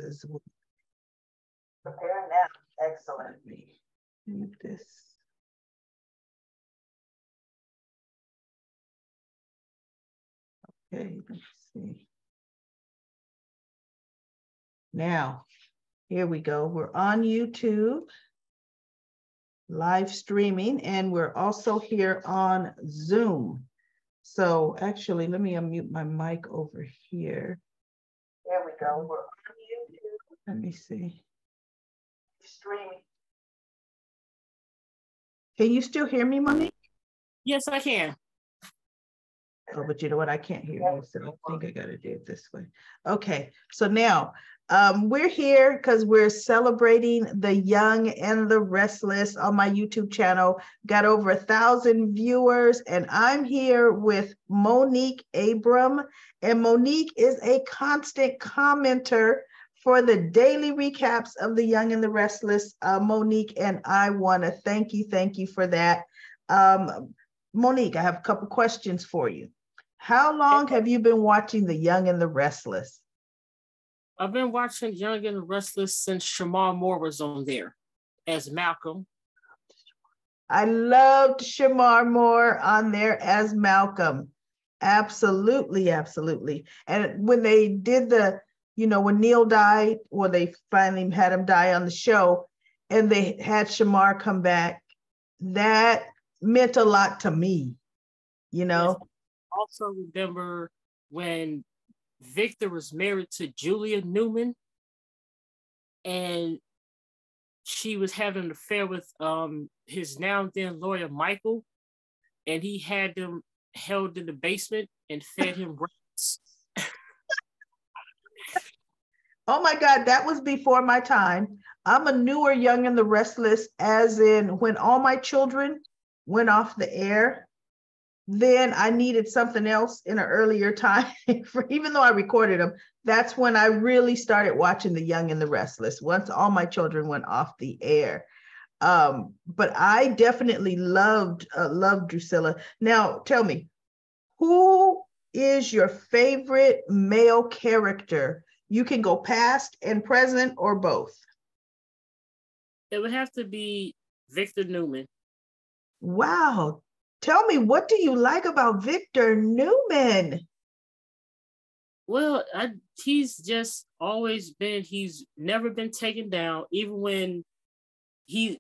as well. Prepare now. Excellent. Let me mute this. Okay, let's see. Now, here we go. We're on YouTube, live streaming, and we're also here on Zoom. So actually, let me unmute my mic over here. There we go. We're on YouTube. Let me see. Streaming. Can you still hear me, Monique? Yes, I can. Oh, but you know what? I can't hear you, so I think I got to do it this way. Okay, so now we're here because we're celebrating the young and the restless on my YouTube channel. Got over 1,000 viewers, and I'm here with Monique Abram. And Monique is a constant commenter for the daily recaps of the young and the restless, Monique, and I want to thank you for that. Monique, I have a couple questions for you. How long have you been watching The Young and the Restless? I've been watching Young and the Restless since Shamar Moore was on there as Malcolm. I loved Shamar Moore on there as Malcolm. Absolutely, absolutely. And when they did the, you know, when Neil died, or they finally had him die on the show, and they had Shamar come back, that meant a lot to me, you know? Yes. I also remember when Victor was married to Julia Newman, and she was having an affair with his now then lawyer Michael, and he had them held in the basement and fed him rats. Oh my God, that was before my time. I'm a newer Young and the Restless, as in when all my children went off the air. Then I needed something else in an earlier time. Even though I recorded them, that's when I really started watching The Young and the Restless, once all my children went off the air. But I definitely loved Drusilla. Now, tell me, who is your favorite male character? You can go past and present or both. It would have to be Victor Newman. Wow. Tell me, what do you like about Victor Newman? Well, he's just always been, he's never been taken down, even when you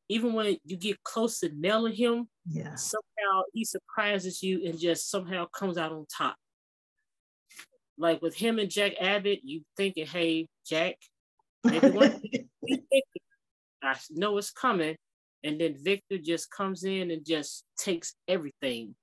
get close to nailing him, yeah, somehow he surprises you and just somehow comes out on top. Like with him and Jack Abbott, you thinking, hey, Jack, maybe one I know it's coming. And then Victor just comes in and just takes everything.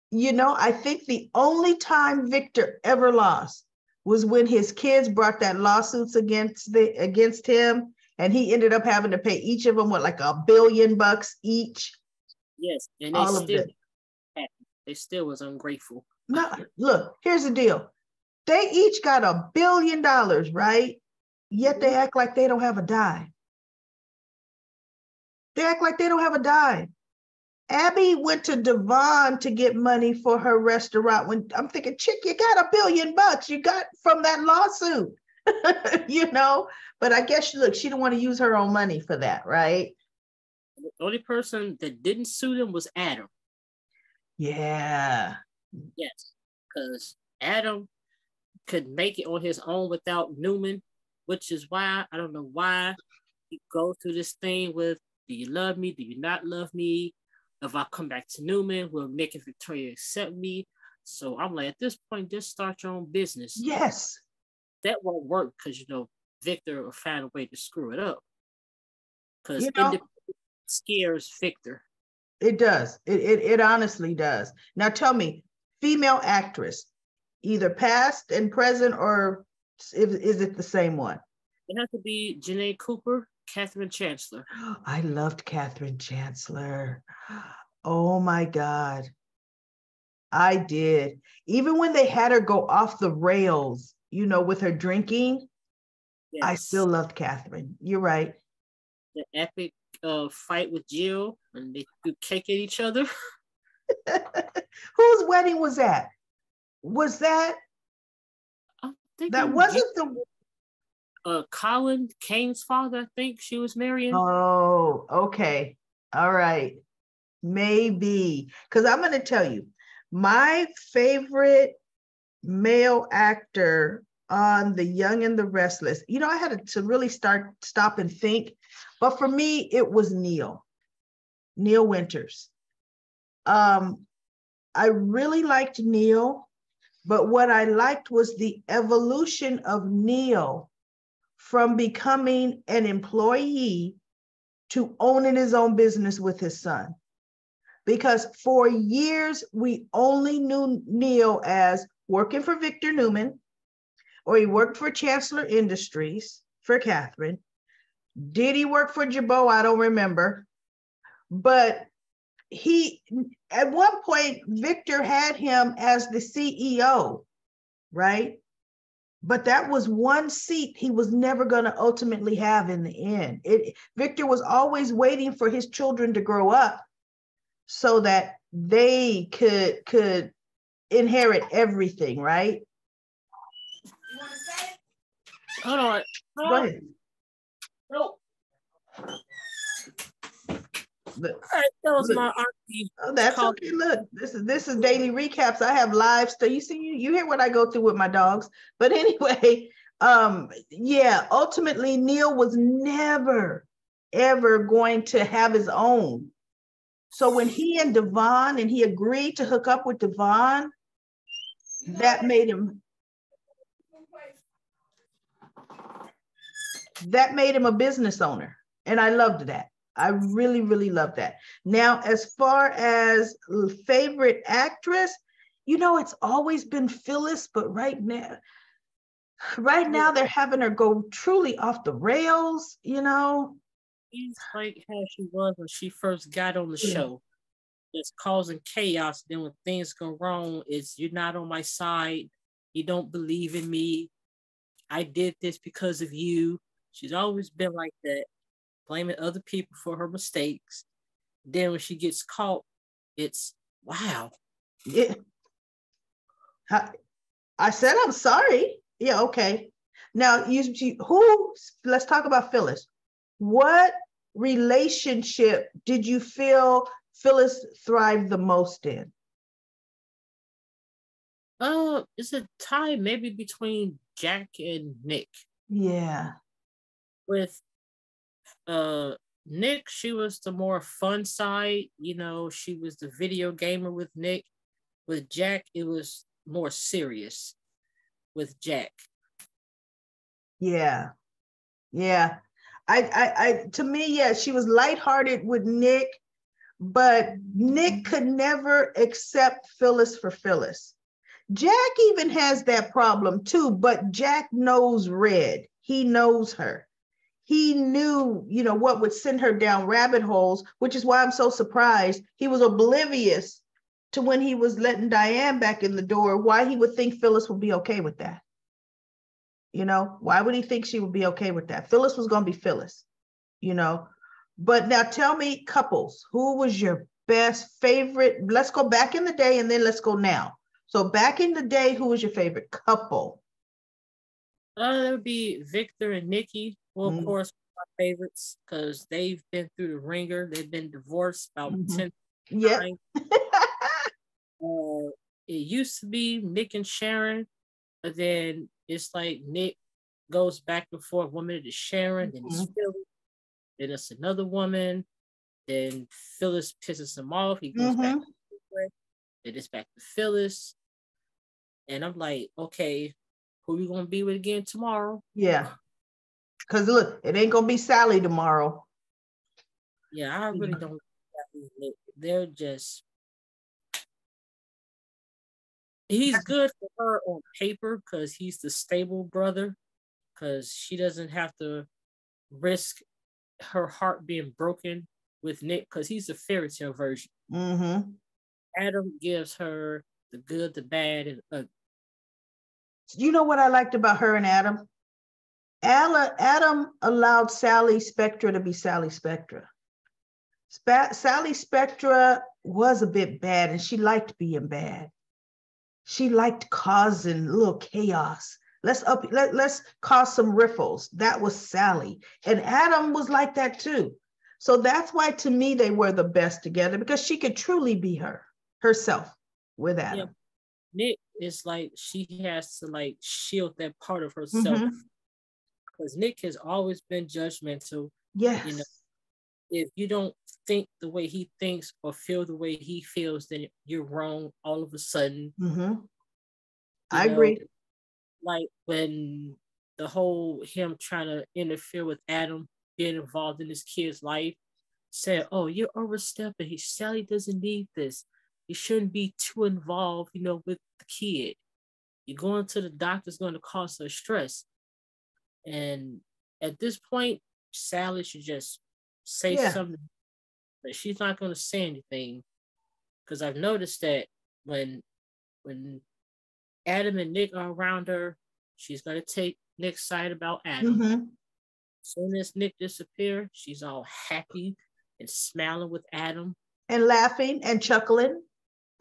You know, I think the only time Victor ever lost was when his kids brought that lawsuits against him, and he ended up having to pay each of them like $1 billion each. Yes, and they still was ungrateful. No, look, here's the deal. They each got $1 billion, right? Yet they act like they don't have a dime. They act like they don't have a dime. Abby went to Devon to get money for her restaurant. When I'm thinking, chick, you got $1 billion you got from that lawsuit, you know? But I guess, look, she didn't want to use her own money for that, right? The only person that didn't sue them was Adam. Yeah. Yes, because Adam could make it on his own without Newman, which is why, I don't know why, he goes through this thing with, do you love me? Do you not love me? If I come back to Newman, will Nick and Victoria accept me? So I'm like, at this point, just start your own business. Yes. That won't work because, you know, Victor will find a way to screw it up. Because independence scares Victor. It does. It honestly does. Now tell me, female actress, either past and present, or is it the same one? It has to be Janae Cooper, Catherine Chancellor. I loved Catherine Chancellor. Oh my God. I did. Even when they had her go off the rails, you know, with her drinking, yes. I still loved Catherine. You're right. The epic fight with Jill and they threw cake at each other. Whose wedding was that? Was that? I think that wasn't the. Colin Kane's father, I think she was marrying. Oh, okay. All right. Maybe. Because I'm going to tell you, my favorite male actor on The Young and the Restless, I had to really stop and think. But for me, it was Neil Winters. I really liked Neil, but what I liked was the evolution of Neil from becoming an employee to owning his own business with his son. Because for years, we only knew Neil as working for Victor Newman, or he worked for Chancellor Industries for Catherine. Did he work for Jabot? I don't remember. But at one point, Victor had him as the CEO, right? But that was one seat he was never going to ultimately have in the end. Victor was always waiting for his children to grow up so that they could inherit everything, right? You want to say it? Hold on. Go ahead. No. All right, that was my auntie. Oh, that's okay. Look, this is daily recaps. I have live stuff. You see, you hear what I go through with my dogs. But anyway, yeah, ultimately Neil was never ever going to have his own. So when he and Devon, and he agreed to hook up with Devon, that made him a business owner. And I loved that. I really, really love that. Now, as far as favorite actress, it's always been Phyllis, but right now they're having her go truly off the rails, She's like how she was when she first got on the show. It's causing chaos. Then when things go wrong, you're not on my side. You don't believe in me. I did this because of you. She's always been like that, blaming other people for her mistakes. Then when she gets caught, it's wow. Yeah. I said I'm sorry. Yeah, okay. Now let's talk about Phyllis. What relationship did you feel Phyllis thrived the most in? It's a tie maybe between Jack and Nick. Yeah. With Nick, she was the more fun side. She was the video gamer with Nick. With Jack, it was more serious with Jack. Yeah. Yeah. I to me, yeah, she was lighthearted with Nick, but Nick could never accept Phyllis for Phyllis. Jack even has that problem too, but Jack knows Red. He knows her. He knew, what would send her down rabbit holes, which is why I'm so surprised. He was oblivious to when he was letting Diane back in the door, why he would think Phyllis would be okay with that. Why would he think she would be okay with that? Phyllis was going to be Phyllis, But now tell me, couples, who was your best favorite? Let's go back in the day and then let's go now. So back in the day, who was your favorite couple? That would be Victor and Nikki. Well, of course, my favorites because they've been through the ringer. They've been divorced about 10 times. It used to be Nick and Sharon, but then it's like Nick goes back and forth. 1 minute is Sharon, then it's Phyllis, then it's another woman. Then Phyllis pisses him off. He goes back to Phyllis, then it's back to Phyllis. And I'm like, okay, who are we going to be with again tomorrow? Yeah. Because look, it ain't going to be Sally tomorrow. Yeah, I really don't. They're just. He's good for her on paper because he's the stable brother, because she doesn't have to risk her heart being broken with Nick because he's the fairy tale version. Adam gives her the good, the bad, and ugly. You know what I liked about her and Adam? Adam allowed Sally Spectra to be Sally Spectra. Sally Spectra was a bit bad, and she liked being bad. She liked causing a little chaos Let's cause some riffles. That was Sally. And Adam was like that too. So that's why to me they were the best together, because she could truly be herself with Adam. Yeah. Nick is like, she has to like shield that part of herself, Mm-hmm. because Nick has always been judgmental. Yes. You know, if you don't think the way he thinks or feel the way he feels, then you're wrong all of a sudden. Mm-hmm. I agree. Like when the whole him trying to interfere with Adam being involved in his kid's life, said, "Oh, you're overstepping. Sally doesn't need this. You shouldn't be too involved, with the kid. You're going to the doctor's going to cause her stress." And at this point, Sally should just say something, but she's not going to say anything, because I've noticed that when Adam and Nick are around her, she's going to take Nick's side about Adam. Mm-hmm. As soon as Nick disappears, she's all happy and smiling with Adam. And laughing and chuckling.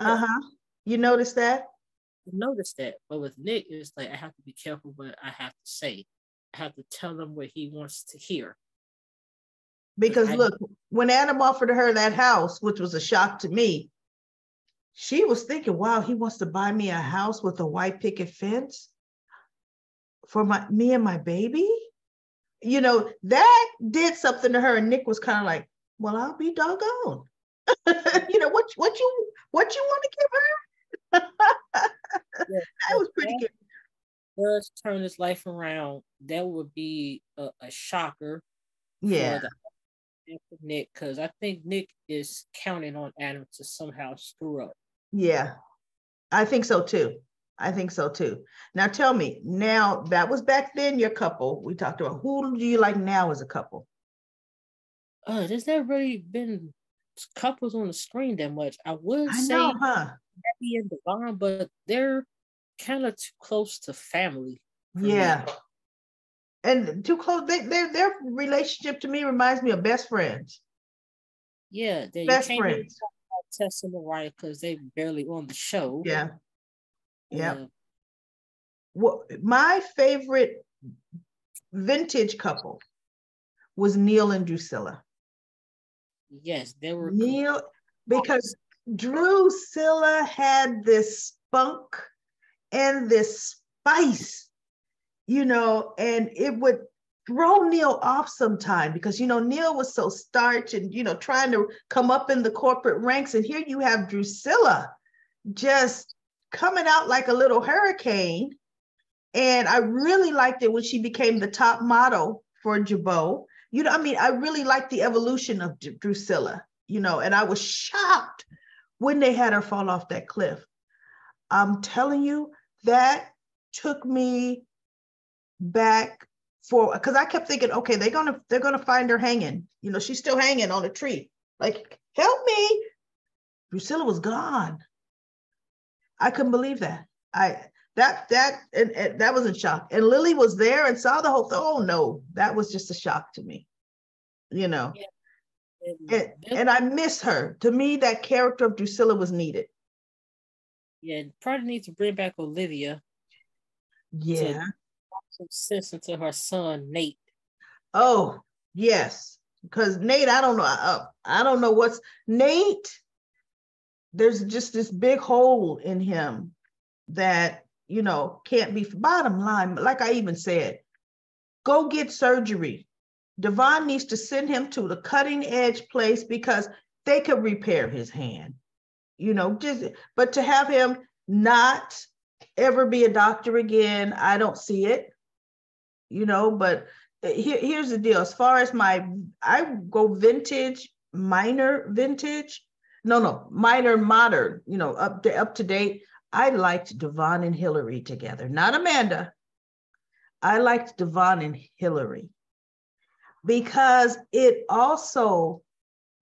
Yeah. Uh-huh. You notice that? I noticed that. But with Nick, it's like, I have to be careful what I have to say. I have to tell him what he wants to hear. Because look, when Adam offered her that house, which was a shock to me, she was thinking, wow, he wants to buy me a house with a white picket fence for me and my baby. That did something to her. And Nick was kind of like, well, I'll be doggone. What you want to give her? That was pretty good. Does turn his life around. That would be a shocker. Yeah. For Nick, because I think Nick is counting on Adam to somehow screw up. Yeah, I think so too. Now tell me, now that was back then, your couple we talked about. Who do you like now as a couple? There's never really been couples on the screen that much. I would say Abby and Devon, but they're kind of too close to family. Yeah. Me. And too close. Their relationship to me reminds me of best friends. Yeah, best friends. Tess and Mariah, because they barely on the show. Yeah. Yeah. Well, my favorite vintage couple was Neil and Drusilla. Yes, they were Neil, because Drusilla had this spunk and this spice, and it would throw Neil off sometime, because Neil was so starch and trying to come up in the corporate ranks, and here you have Drusilla just coming out like a little hurricane. And I really liked it when she became the top model for Jabot. I really liked the evolution of Drusilla, and I was shocked when they had her fall off that cliff. I'm telling you, that took me back because I kept thinking, okay, they're gonna find her hanging. She's still hanging on a tree. Like, help me. Drusilla was gone. I couldn't believe that. That was a shock. And Lily was there and saw the whole thing. Oh no, that was just a shock to me. Yeah. And I miss her. To me, that character of Drusilla was needed. Yeah, probably needs to bring back Olivia. Yeah. Some sense into her son, Nate. Oh, yes. Because Nate, I don't know what's Nate. There's just this big hole in him that, can't be. Bottom line, like I even said, go get surgery. Devon needs to send him to the cutting edge place, because they could repair his hand, but to have him not ever be a doctor again, I don't see it, but here's the deal. As far as I go vintage, minor vintage, minor modern, up to date. I liked Devon and Hillary together, not Amanda. I liked Devon and Hillary because it also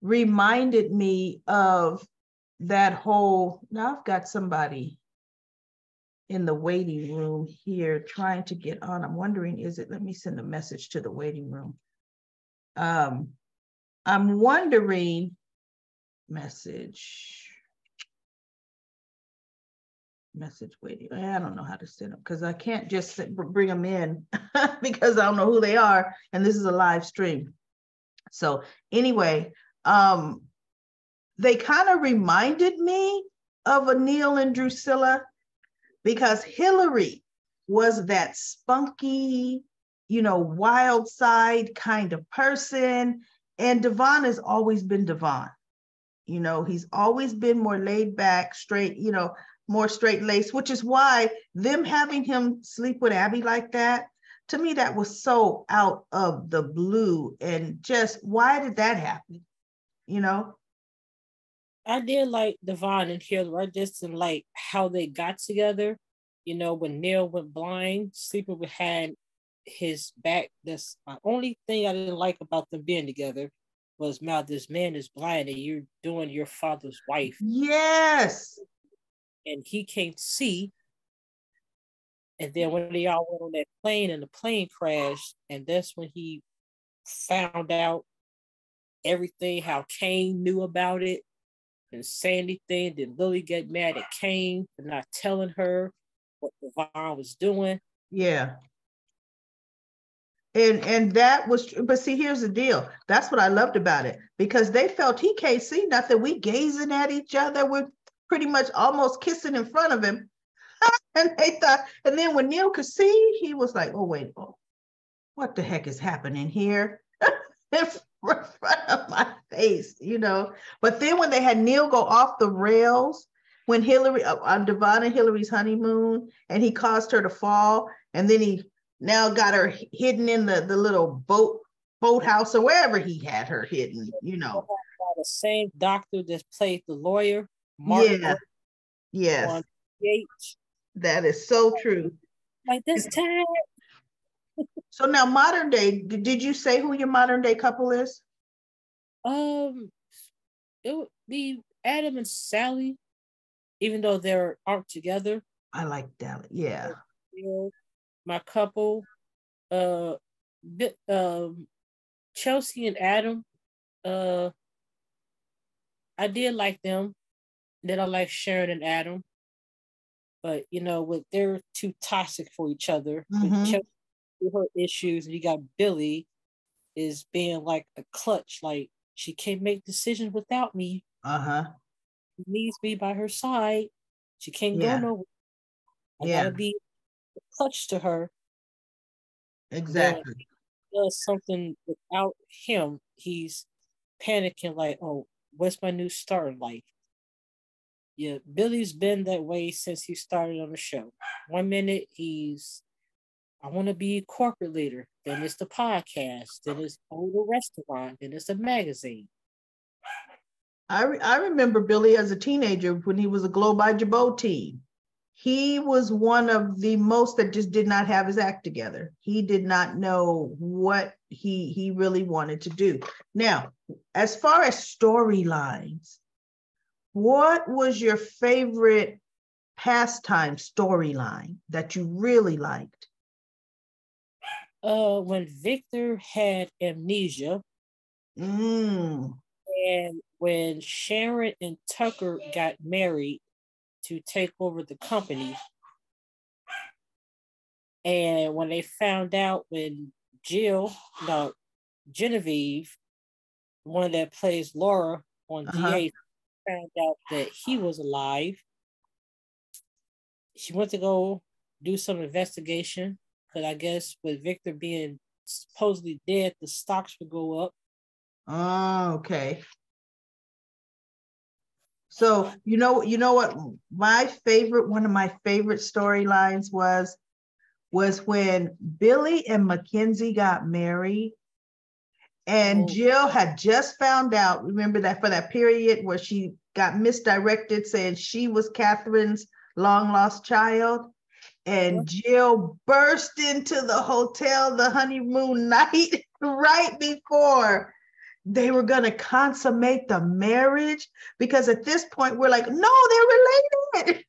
reminded me of that whole, now I've got somebody in the waiting room here trying to get on. I'm wondering, let me send a message to the waiting room. I'm wondering, message. Message waiting. I don't know how to send them because I can't just bring them in because I don't know who they are. And this is a live stream. So anyway, they kind of reminded me of Anil and Drusilla because Hillary was that spunky, wild side kind of person. And Devon has always been Devon. He's always been more laid back, straight, more straight laced, which is why them having him sleep with Abby like that, to me, that was so out of the blue. And just why did that happen? I did like Devon and Hillary. I just didn't like how they got together. When Neil went blind, sleeping with had his back. That's my only thing I didn't like about them being together was, now this man is blind and you're doing your father's wife. Yes. And he can't see. And then when they all went on that plane and the plane crashed, and that's when he found out everything, how Kane knew about it and say anything. Then Lily get mad at Kane for not telling her what Devon was doing. Yeah. And that was, but see, here's the deal. That's what I loved about it, because they felt he can't see nothing. We gazing at each other. We're pretty much almost kissing in front of him. And they thought, and then when Neil could see, he was like, oh, wait, what the heck is happening here? In front of my face, But then when they had Neil go off the rails, when Hillary, on Devon and Hillary's honeymoon, and he caused her to fall, and then he now got her hidden in the little boathouse or wherever he had her hidden, The same doctor that played the lawyer, Martin. Yeah. Yes. On PH. That is so true. Like this time. So now modern day, did you say who your modern day couple is? It would be Adam and Sally, even though they aren't together. I like that. Yeah. My couple, Chelsea and Adam, I did like them. Then I like Sharon and Adam. But they're too toxic for each other. With Chelsea, with her issues, and you got Billy is being like a clutch, like she can't make decisions without me. She needs me by her side. She can't go nowhere. I gotta be a clutch to her. Exactly. When he does something without him, he's panicking like, oh, what's my new start in life? Yeah, Billy's been that way since he started on the show. 1 minute I want to be a corporate leader. Then it's the podcast. Then it's the restaurant. Then it's a magazine. I remember Billy as a teenager when he was a Glow by Jabot team. He was one of the most that just did not have his act together. He did not know what he really wanted to do. Now, as far as storylines, what was your favorite pastime storyline that you really liked? When Victor had amnesia, and when Sharon and Tucker got married to take over the company, and when they found out, when Genevieve, one that plays Laura on DA, found out that he was alive, she went to go do some investigation, because I guess with Victor being supposedly dead, the stocks would go up. Oh, okay. So you know what one of my favorite storylines was when Billy and Mackenzie got married, and Jill had just found out. Remember that for that period where she got misdirected, saying she was Catherine's long lost child. And Jill burst into the hotel the honeymoon night right before they were going to consummate the marriage, because at this point we're like, no, they're related,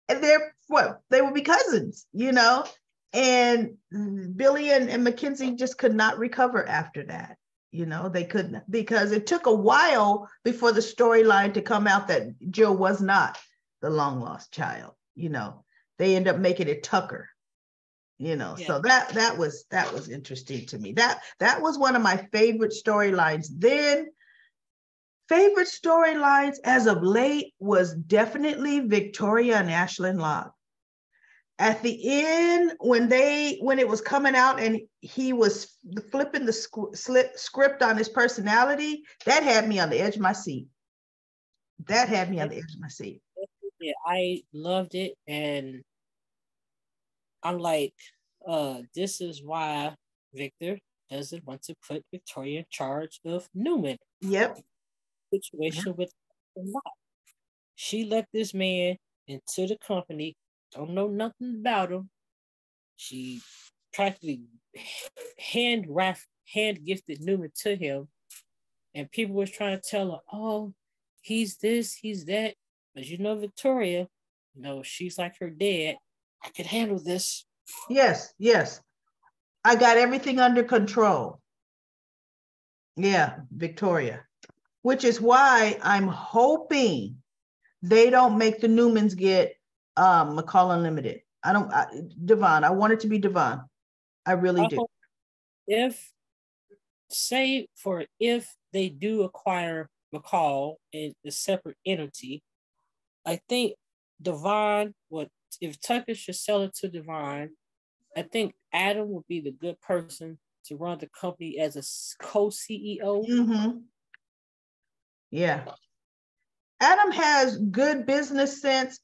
and they would be cousins, and Billy and Mackenzie just could not recover after that, You know, they couldn't, because it took a while before the storyline to come out that Jill was not the long lost child. You know, they end up making it Tucker. You know, yeah. So that was interesting to me. That was one of my favorite storylines. Then favorite storylines as of late was definitely Victoria and Ashlyn Locke. At the end, when it was coming out and he was flipping the script on his personality, that had me on the edge of my seat. That had me on the edge of my seat. Yeah, I loved it, and I'm like, this is why Victor doesn't want to put Victoria in charge of Newman. Yep. Situation with Locke. She let this man into the company. Don't know nothing about him. She practically hand gifted Newman to him, and people was trying to tell her, "Oh, he's this, he's that." But you know, Victoria, she's like her dad. I could handle this. Yes. I got everything under control. Yeah, Victoria. Which is why I'm hoping they don't make the Newmans get McCall Unlimited. Devon. I want it to be Devon. I really do. If they do acquire McCall in a separate entity, I think Devon if Tucker should sell it to Devon, I think Adam would be the good person to run the company as a co-CEO. Mm-hmm. Yeah. Adam has good business sense,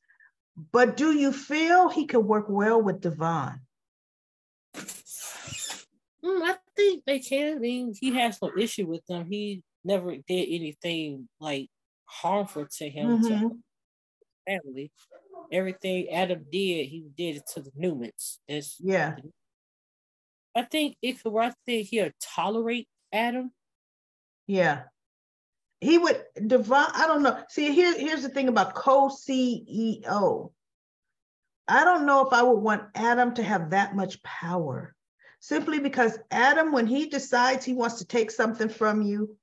but do you feel he could work well with Devon? I think they can. I mean, he has no issue with them. He never did anything like harmful to him, to his family. Everything Adam did, he did it to the Newmans. I think he'll tolerate Adam. Yeah. He would, Devon, I don't know. See, here's the thing about co-CEO. I don't know if I would want Adam to have that much power, simply because Adam, when he decides he wants to take something from you,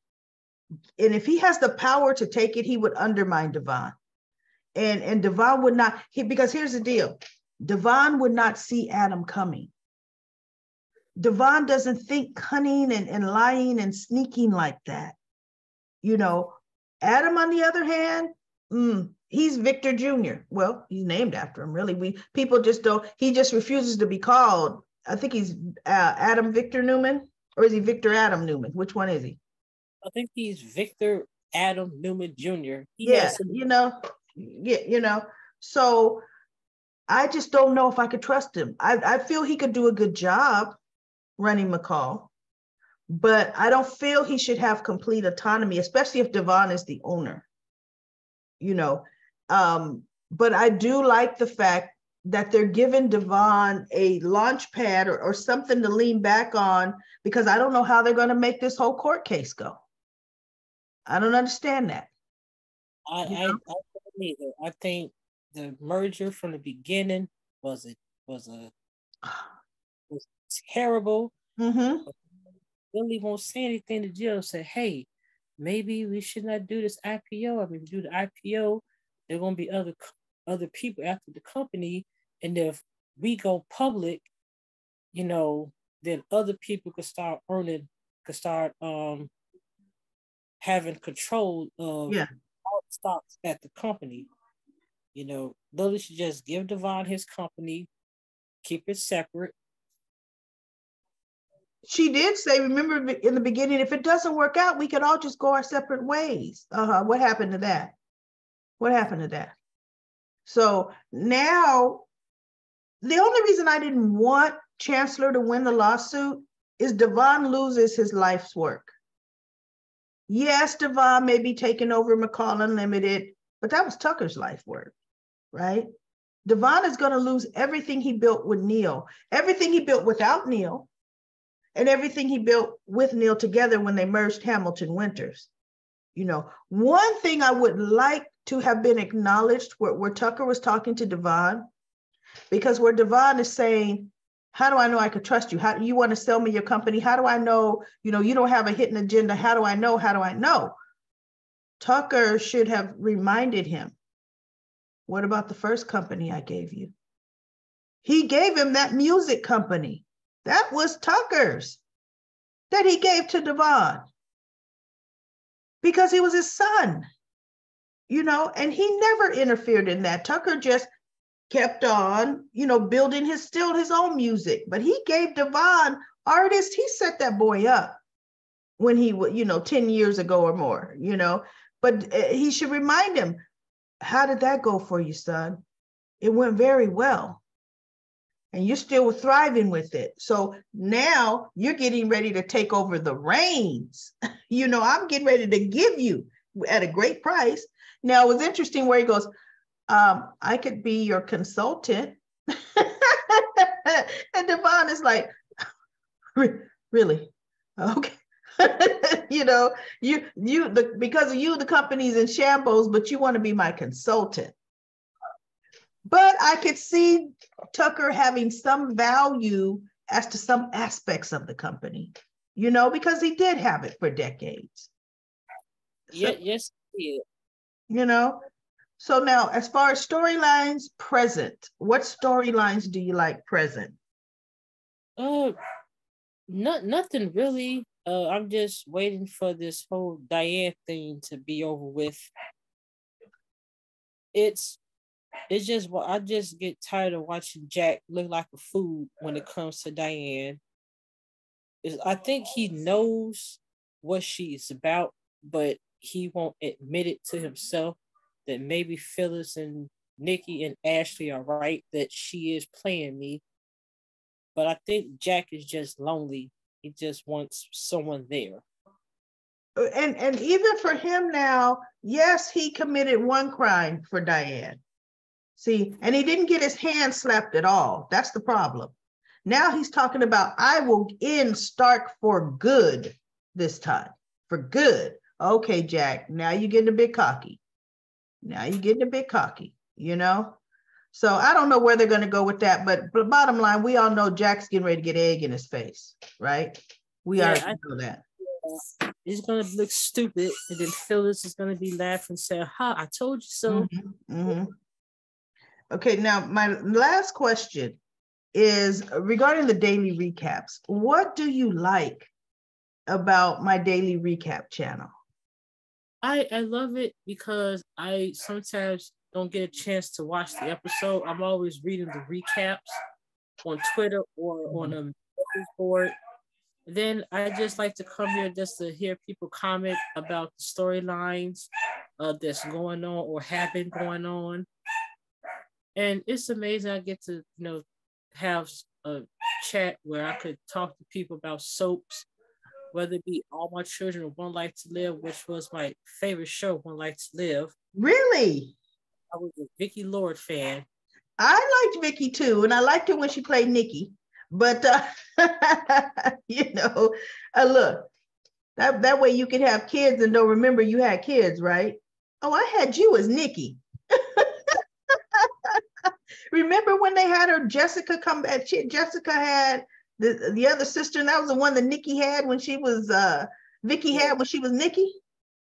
and if he has the power to take it, he would undermine Devon. And Devon would not, because here's the deal. Devon would not see Adam coming. Devon doesn't think cunning and lying and sneaking like that. Adam, on the other hand, he's Victor Jr. Well, he's named after him, really. People just don't, he just refuses to be called. I think he's Adam Victor Newman, or is he Victor Adam Newman? Which one is he? I think he's Victor Adam Newman Jr. So I just don't know if I could trust him. I feel he could do a good job running McCall, but I don't feel he should have complete autonomy, especially if Devon is the owner. But I do like the fact that they're giving Devon a launch pad or something to lean back on, because I don't know how they're going to make this whole court case go. I don't understand that. I don't either. I think the merger from the beginning was terrible. Really won't say anything to Jill. Say, hey, maybe we should not do this IPO. I mean, do the IPO, there are going to be other people after the company, and if we go public, then other people could start having control of all the stocks at the company. Lily should just give Devon his company, keep it separate. She did say, remember in the beginning, if it doesn't work out, we could all just go our separate ways. What happened to that? So now, the only reason I didn't want Chancellor to win the lawsuit is Devon loses his life's work. Yes, Devon may be taking over McCall Unlimited, but that was Tucker's life work, right? Devon is going to lose everything he built with Neil, everything he built without Neil, and everything he built with Neil together when they merged Hamilton Winters. One thing I would like to have been acknowledged where Tucker was talking to Devon, because where Devon is saying, How do I know I could trust you? How do you want to sell me your company? How do I know, you don't have a hidden agenda? How do I know? How do I know? Tucker should have reminded him. What about the first company I gave you? He gave him that music company. That was Tucker's that he gave to Devon because he was his son, and he never interfered in that. Tucker just kept on, building his own music, but he gave Devon artists. He set that boy up when he was, 10 years ago or more, but he should remind him, how did that go for you, son? It went very well. And you're still thriving with it. So now you're getting ready to take over the reins. I'm getting ready to give you at a great price. Now, it was interesting where he goes, I could be your consultant. And Devon is like, really? Okay. Because of you, the company's in shambles, but you want to be my consultant. But I could see Tucker having some value as to some aspects of the company, because he did have it for decades. Yeah, yes, he did. So now, as far as storylines present, what storylines do you like present? Nothing really. I'm just waiting for this whole Diane thing to be over with. It's just what I just get tired of watching Jack look like a fool when it comes to Diane. I think he knows what she's about, but he won't admit it to himself that maybe Phyllis and Nikki and Ashley are right, that she is playing me. But I think Jack is just lonely. He just wants someone there. And even for him now, yes, he committed one crime for Diane. See, and he didn't get his hand slapped at all. That's the problem. Now he's talking about, I will end Stark for good this time. For good. Okay, Jack, now you're getting a bit cocky. So I don't know where they're going to go with that, but bottom line, we all know Jack's getting ready to get egg in his face, right? We already know that. He's going to look stupid, and then Phyllis is going to be laughing and say, ha, I told you so. Okay, now my last question is regarding the daily recaps. What do you like about my daily recap channel? I love it because I sometimes don't get a chance to watch the episode. I'm always reading the recaps on Twitter or on a message board. Then I just like to come here just to hear people comment about the storylines that's going on or have been going on. And it's amazing. I get to, have a chat where I could talk to people about soaps, whether it be All My Children or One Life to Live, which was my favorite show, One Life to Live. Really? I was a Vicki Lord fan. I liked Vicki too, and I liked her when she played Nikki. But look, that way you can have kids and don't remember you had kids, right? Oh, I had you as Nikki. Remember when they had her Jessica come back? Jessica had the other sister, and that was the one that Nikki had when she was Vicki had when she was Nikki.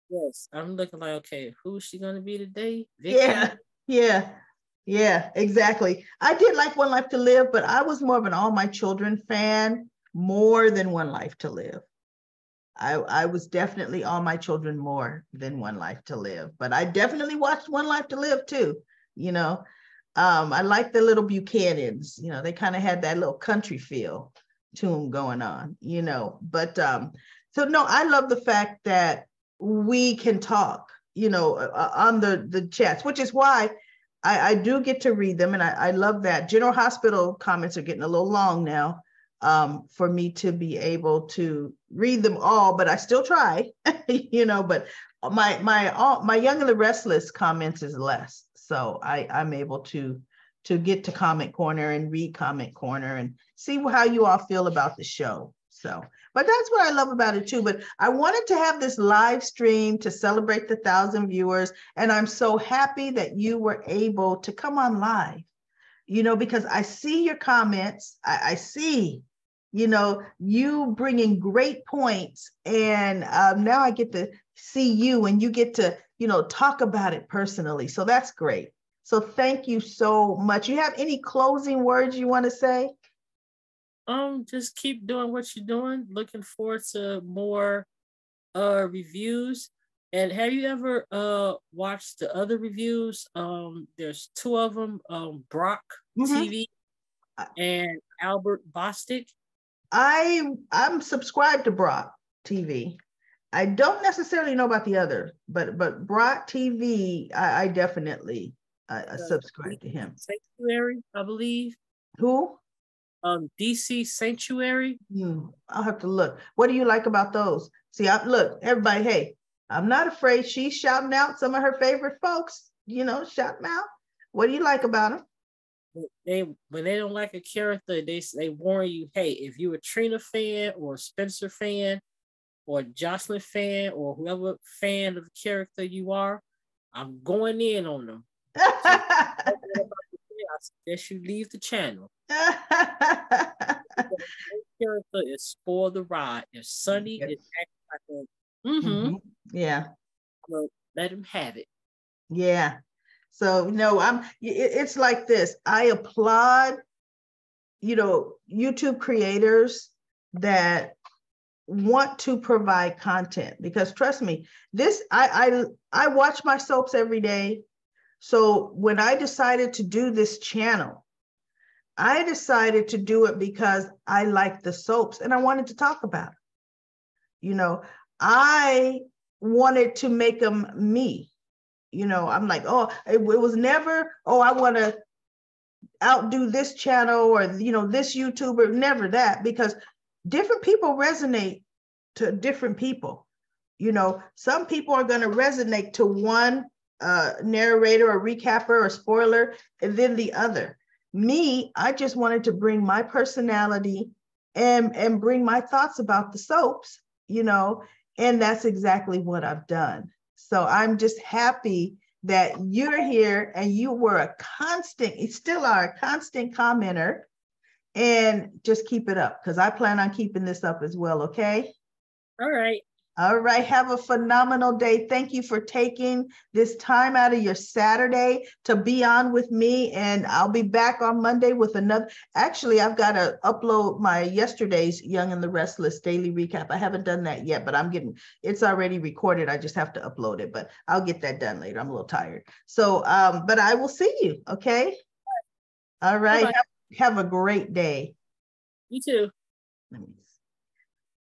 Yes, I'm looking like, okay, who's she gonna be today? Vicki? Yeah, exactly. I did like One Life to Live, but I was more of an All My Children fan more than One Life to Live. I was definitely All My Children more than One Life to Live, but I definitely watched One Life to Live too. I like the little Buchanans. They kind of had that little country feel to them going on. But so no, I love the fact that we can talk. On the chats, which is why I do get to read them, and I love that. General Hospital comments are getting a little long now for me to be able to read them all, but I still try, but my Young and the Restless comments is less. So I'm able to get to Comment Corner and read Comment Corner and see how you all feel about the show. So, but that's what I love about it too. But I wanted to have this live stream to celebrate the 1,000 viewers. And I'm so happy that you were able to come on live. because I see your comments. I see, you bringing great points. And now I get to see you and you get to, talk about it personally. So that's great. So thank you so much. You have any closing words you want to say? Just keep doing what you're doing. Looking forward to more reviews. And have you ever watched the other reviews? There's two of them, Brock TV and Albert Bostic. I'm subscribed to Brock TV. I don't necessarily know about the other, but Brock TV, I definitely subscribe to him. Sanctuary, I believe. Who? DC Sanctuary. I'll have to look. What do you like about those? See, look, everybody, hey, I'm not afraid. She's shouting out some of her favorite folks, shout them out. What do you like about them? When they don't like a character, they warn you, hey, if you're a Trina fan or a Spencer fan or a Jocelyn fan or whoever fan of the character you are, I'm going in on them. So, I suggest you leave the channel. The character is spoil the ride. If Sonny is acting like a yeah, well, let him have it. Yeah. So it's like this. I applaud, YouTube creators that want to provide content, because trust me, I watch my soaps every day. So when I decided to do this channel, I decided to do it because I like the soaps and I wanted to talk about it. I wanted to make them me. I'm like, it was never, I want to outdo this channel or, this YouTuber, never that, because different people resonate to different people. Some people are going to resonate to one narrator or recapper or spoiler, and then the other. Me, I just wanted to bring my personality and bring my thoughts about the soaps, and that's exactly what I've done. So I'm just happy that you're here and you were still are a constant commenter, and just keep it up, because I plan on keeping this up as well. Okay. All right. All right. Have a phenomenal day. Thank you for taking this time out of your Saturday to be on with me. And I'll be back on Monday with another. Actually, I've got to upload my yesterday's Young and the Restless daily recap. I haven't done that yet, but it's already recorded. I just have to upload it, but I'll get that done later. I'm a little tired. So, but I will see you. Okay. All right. Have a great day. You too. Let me see.